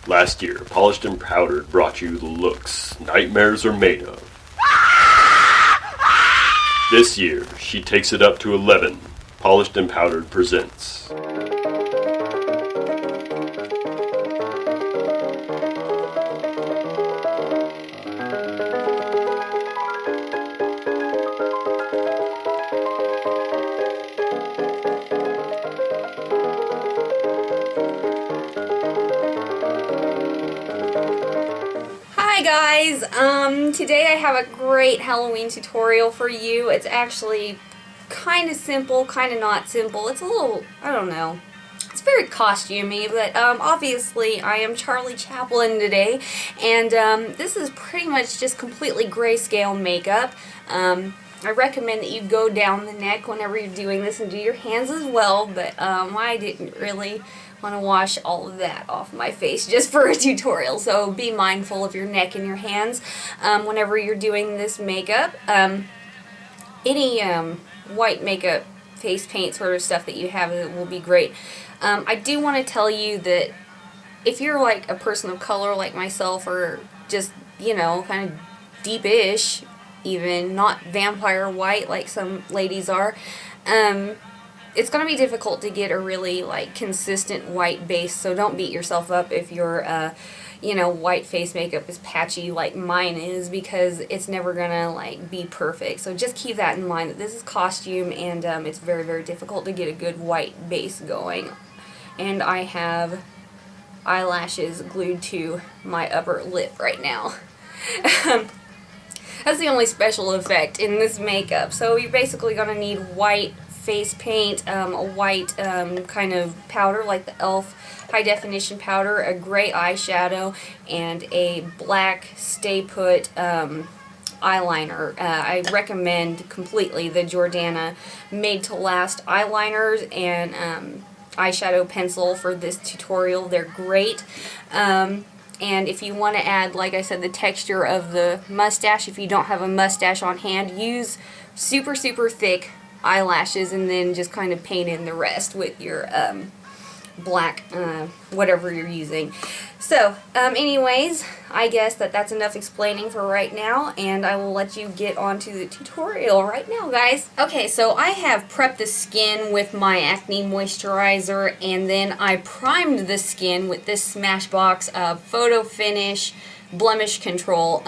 Last year, Polished and Powdered brought you the looks nightmares are made of. This year, she takes it up to 11. Polished and Powdered presents. Hi guys, today I have a great Halloween tutorial for you. It's actually kind of simple, kind of not simple. It's a little, I don't know, it's very costumey, but obviously I am Charlie Chaplin today, and this is pretty much just completely grayscale makeup. I recommend that you go down the neck whenever you're doing this and do your hands as well, but I didn't really want to wash all of that off my face just for a tutorial, so be mindful of your neck and your hands whenever you're doing this makeup. Any white makeup, face paint sort of stuff that you have will be great. I do want to tell you that if you're like a person of color like myself, or just, you know, kind of deepish, even not vampire white like some ladies are, it's going to be difficult to get a really like consistent white base, so don't beat yourself up if your you know, white face makeup is patchy like mine is, because it's never gonna like be perfect. So just keep that in mind, that this is costume, and it's very, very difficult to get a good white base going. And I have eyelashes glued to my upper lip right now. That's the only special effect in this makeup. So you're basically gonna need white face paint, a white kind of powder like the E.L.F. high definition powder, a gray eyeshadow, and a black stay put eyeliner. I recommend completely the Jordana made to last eyeliners and eyeshadow pencil for this tutorial. They're great. And if you want to add, like I said, the texture of the mustache, if you don't have a mustache on hand, use super, super thick eyelashes and then just kind of paint in the rest with your black whatever you're using. So anyways, I guess that's enough explaining for right now, and I will let you get on to the tutorial right now, guys. Okay, so I have prepped the skin with my acne moisturizer, and then I primed the skin with this Smashbox Photo Finish Blemish Control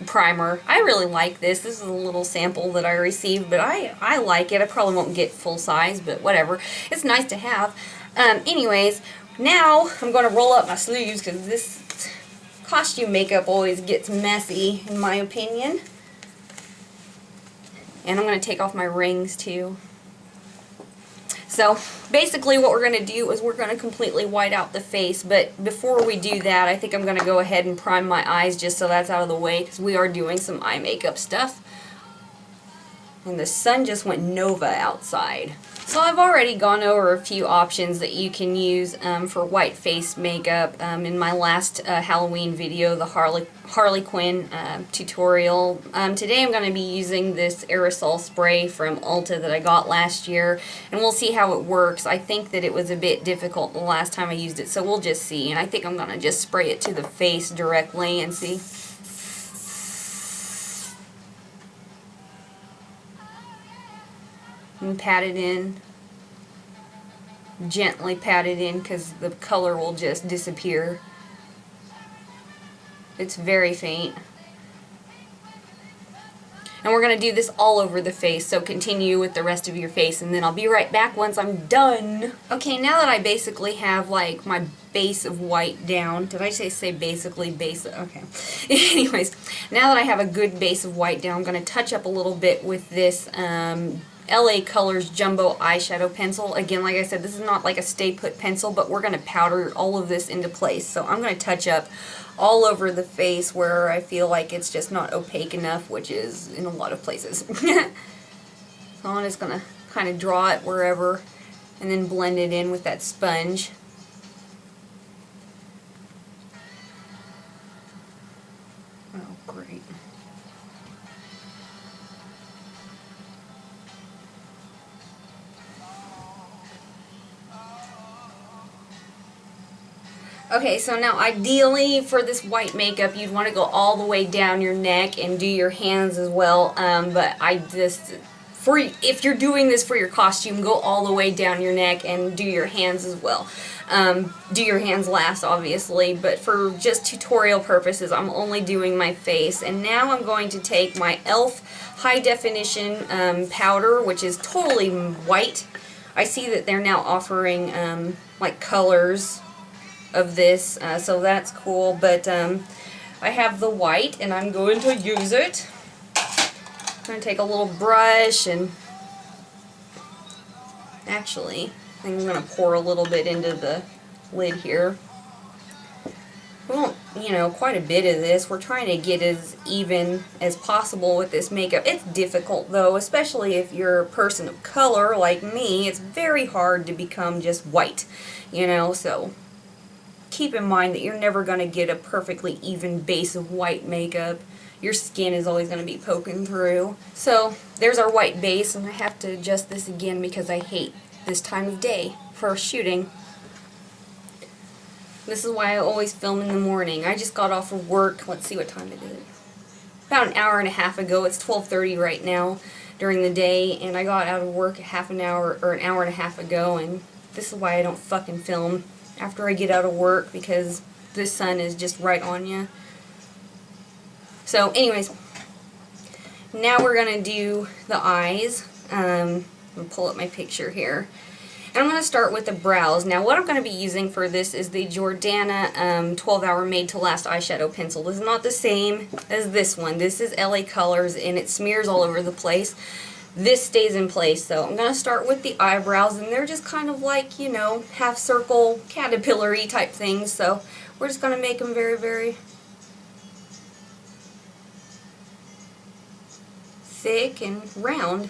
primer. I really like this. This is a little sample that I received, but I like it. I probably won't get full size, but whatever. It's nice to have. Anyways, now I'm going to roll up my sleeves because this costume makeup always gets messy, in my opinion. And I'm going to take off my rings too. So basically what we're going to do is we're going to completely white out the face, but before we do that, I think I'm going to go ahead and prime my eyes just so that's out of the way, because we are doing some eye makeup stuff. And the sun just went nova outside. So I've already gone over a few options that you can use for white face makeup in my last Halloween video, the Harley Quinn tutorial. Today I'm going to be using this aerosol spray from Ulta that I got last year, and we'll see how it works. I think that it was a bit difficult the last time I used it, so we'll just see. And I think I'm going to just spray it to the face directly and see. And pat it in, gently pat it in, because the color will just disappear. It's very faint. And we're going to do this all over the face, so continue with the rest of your face, and then I'll be right back once I'm done. Okay, now that I basically have like my base of white down, did I say basically base? Okay. Anyways, now that I have a good base of white down, I'm going to touch up a little bit with this LA Colors Jumbo Eyeshadow Pencil. Again, like I said, this is not like a stay put pencil, but we're going to powder all of this into place. So I'm going to touch up all over the face where I feel like it's just not opaque enough, which is in a lot of places. So I'm just going to kind of draw it wherever and then blend it in with that sponge. Oh, great. Okay, so now ideally for this white makeup, you'd want to go all the way down your neck and do your hands as well. But I just, if you're doing this for your costume, go all the way down your neck and do your hands as well. Do your hands last, obviously, but for just tutorial purposes, I'm only doing my face. And now I'm going to take my E.L.F. High Definition powder, which is totally white. I see that they're now offering like colors of this, so that's cool, but I have the white and I'm going to use it. I'm going to take a little brush and actually I think I'm going to pour a little bit into the lid here. We want, you know, quite a bit of this. We're trying to get as even as possible with this makeup. It's difficult though, especially if you're a person of color like me. It's very hard to become just white, you know, so keep in mind that you're never going to get a perfectly even base of white makeup. Your skin is always going to be poking through. So there's our white base, and I have to adjust this again because I hate this time of day for shooting. This is why I always film in the morning. I just got off of work. Let's see what time it is. About an hour and a half ago. It's 12:30 right now during the day, and I got out of work half an hour or an hour and a half ago, and this is why I don't fucking film after I get out of work, because the sun is just right on you. So anyways, now we're going to do the eyes. I'm going to pull up my picture here. And I'm going to start with the brows. Now what I'm going to be using for this is the Jordana 12 Hour Made to Last eyeshadow pencil. This is not the same as this one. This is LA Colors and it smears all over the place. This stays in place. So I'm going to start with the eyebrows, and they're just kind of like, you know, half circle, caterpillar-y type things. So we're just going to make them very, very thick and round.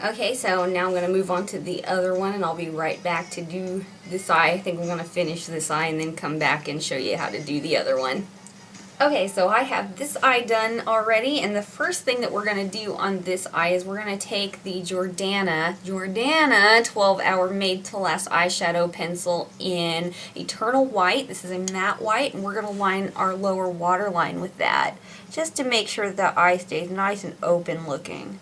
Okay, so now I'm going to move on to the other one, and I'll be right back to do this eye. I think I'm going to finish this eye and then come back and show you how to do the other one. Okay, so I have this eye done already, and the first thing that we're going to do on this eye is we're going to take the Jordana 12 Hour Made to Last eyeshadow pencil in Eternal White. This is a matte white, and we're going to line our lower waterline with that, just to make sure that the eye stays nice and open looking.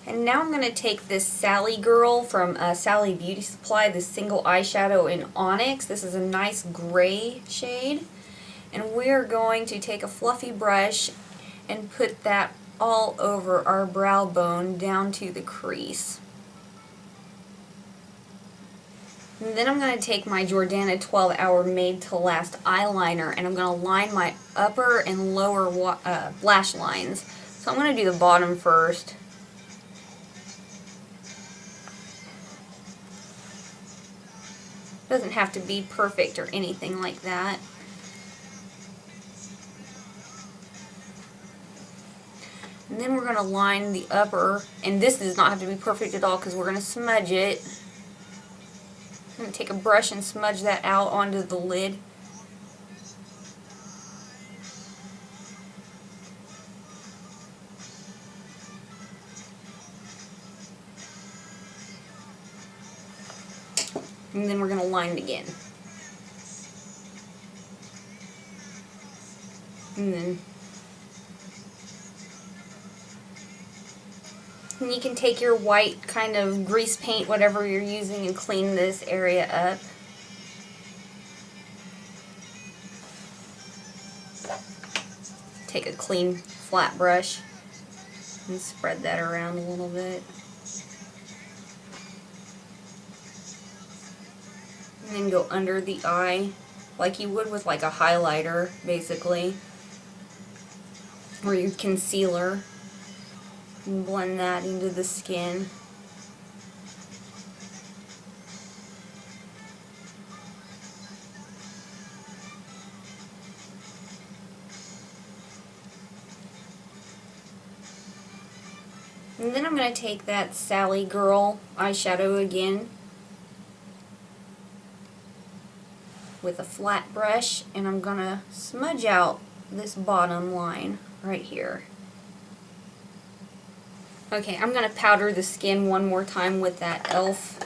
And now I'm going to take this Sally Girl from Sally Beauty Supply, this single eyeshadow in Onyx. This is a nice gray shade. And we're going to take a fluffy brush and put that all over our brow bone down to the crease. And then I'm going to take my Jordana 12 Hour Made to Last eyeliner, and I'm going to line my upper and lower lash lines. So I'm going to do the bottom first. Doesn't have to be perfect or anything like that. And then we're going to line the upper, and this does not have to be perfect at all because we're going to smudge it. I'm going to take a brush and smudge that out onto the lid. And then we're going to line it again. And you can take your white kind of grease paint, whatever you're using, and clean this area up. take a clean flat brush and spread that around a little bit. And then go under the eye like you would with like a highlighter, basically, or your concealer, and blend that into the skin. And then I'm going to take that Sally Girl eyeshadow again with a flat brush, and I'm going to smudge out this bottom line right here. Okay, I'm going to powder the skin one more time with that E.L.F.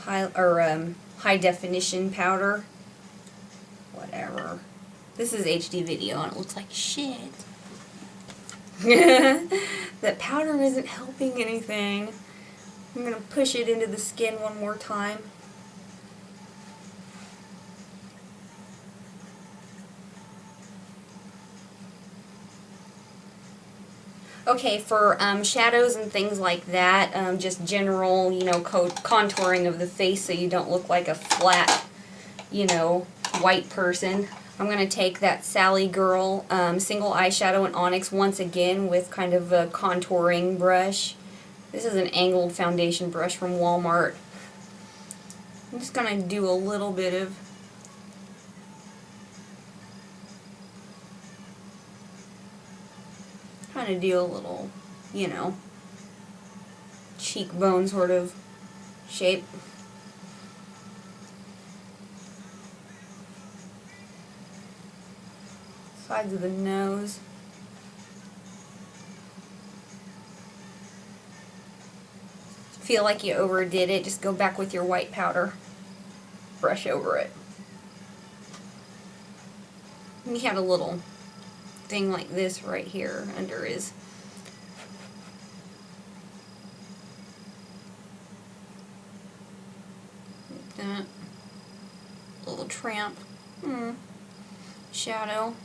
high definition powder. Whatever. This is HD video and it looks like shit. That powder isn't helping anything. I'm going to push it into the skin one more time. Okay, for shadows and things like that, just general, you know, contouring of the face so you don't look like a flat, you know, white person, I'm going to take that Sally Girl single eyeshadow in Onyx once again with kind of a contouring brush. This is an angled foundation brush from Walmart. I'm just going to do a little bit of trying to do a little, you know, cheekbone sort of shape. Sides of the nose. Feel like you overdid it, just go back with your white powder. Brush over it. And he had a little thing like this right here under his like that. Little tramp. Shadow.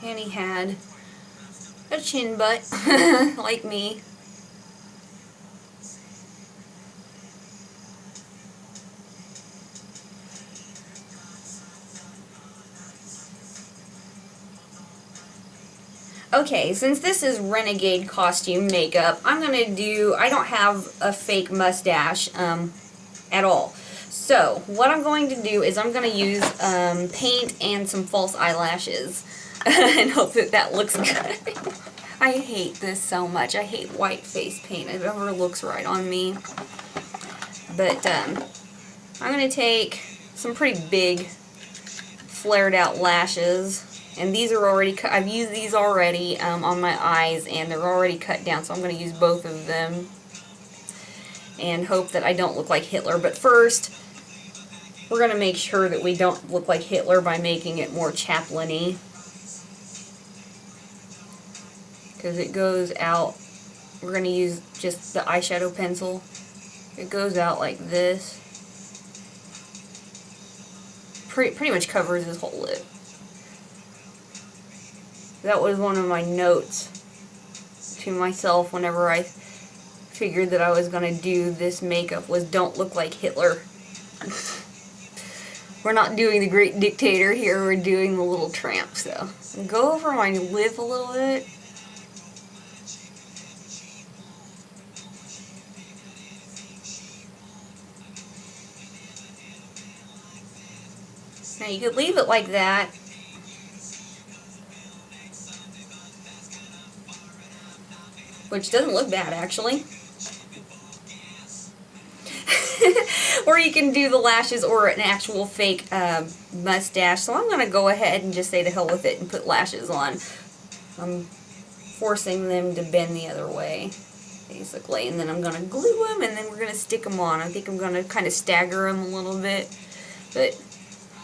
And he had a chin butt, like me. Okay, since this is Renegade costume makeup, I'm gonna do, I don't have a fake mustache at all. So, what I'm going to do is I'm going to use paint and some false eyelashes and hope that that looks good. I hate this so much. I hate white face paint. It never looks right on me. But I'm going to take some pretty big flared out lashes. And these are already cut. I've used these already on my eyes and they're already cut down. So I'm going to use both of them and hope that I don't look like Hitler. But first, we're going to make sure that we don't look like Hitler by making it more Chaplin-y. Because it goes out, we're going to use just the eyeshadow pencil. It goes out like this. Pretty much covers his whole lip. That was one of my notes to myself whenever I figured that I was going to do this makeup was don't look like Hitler. We're not doing the great dictator here, we're doing the little tramp. So go over my lip a little bit. Now you could leave it like that. Which doesn't look bad actually. Or you can do the lashes or an actual fake mustache. So I'm going to go ahead and just say to hell with it and put lashes on. I'm forcing them to bend the other way, basically. And then I'm going to glue them and then we're going to stick them on. I think I'm going to kind of stagger them a little bit. But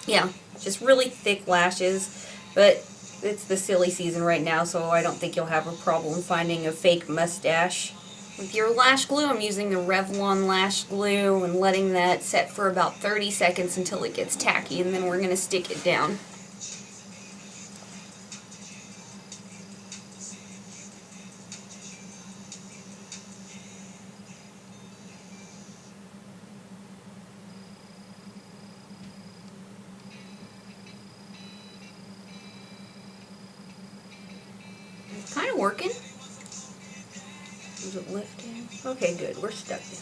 yeah, just really thick lashes. But it's the silly season right now, so I don't think you'll have a problem finding a fake mustache With your lash glue, I'm using the Revlon lash glue and letting that set for about 30 seconds until it gets tacky, and then we're going to stick it down. It's kind of working. Is it lifting? Okay, good. We're stuck down.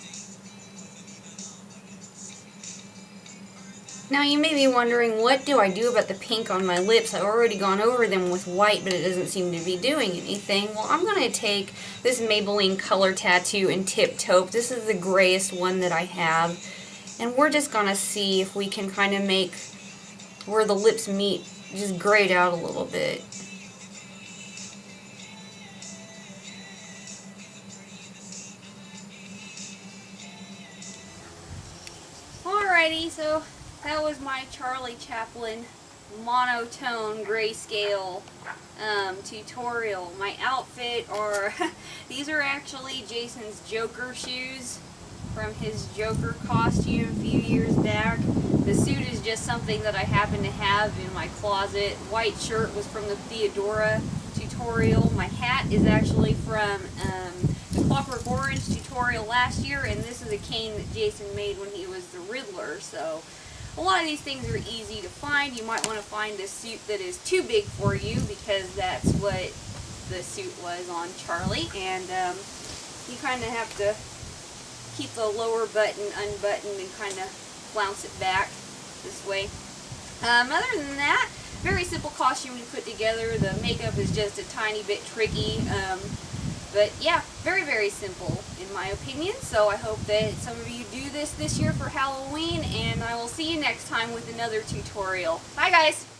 Now you may be wondering, what do I do about the pink on my lips? I've already gone over them with white, but it doesn't seem to be doing anything. Well, I'm going to take this Maybelline Color Tattoo in Tip Taupe. This is the grayest one that I have. And we're just going to see if we can kind of make where the lips meet just grayed out a little bit. Alrighty, so that was my Charlie Chaplin monotone grayscale tutorial. My outfit are, these are actually Jason's Joker shoes from his Joker costume a few years back. The suit is just something that I happen to have in my closet. White shirt was from the Theodora tutorial. My hat is actually from the Clockwork Orange tutorial last year, and this is a cane that Jason made when he was the Riddler. So a lot of these things are easy to find. You might want to find a suit that is too big for you, because that's what the suit was on Charlie, and you kind of have to keep the lower button unbuttoned and kind of flounce it back this way. Other than that, very simple costume to put together. The makeup is just a tiny bit tricky, but yeah, very, very simple in my opinion. So I hope that some of you do this year for Halloween, and I will see you next time with another tutorial. Bye guys!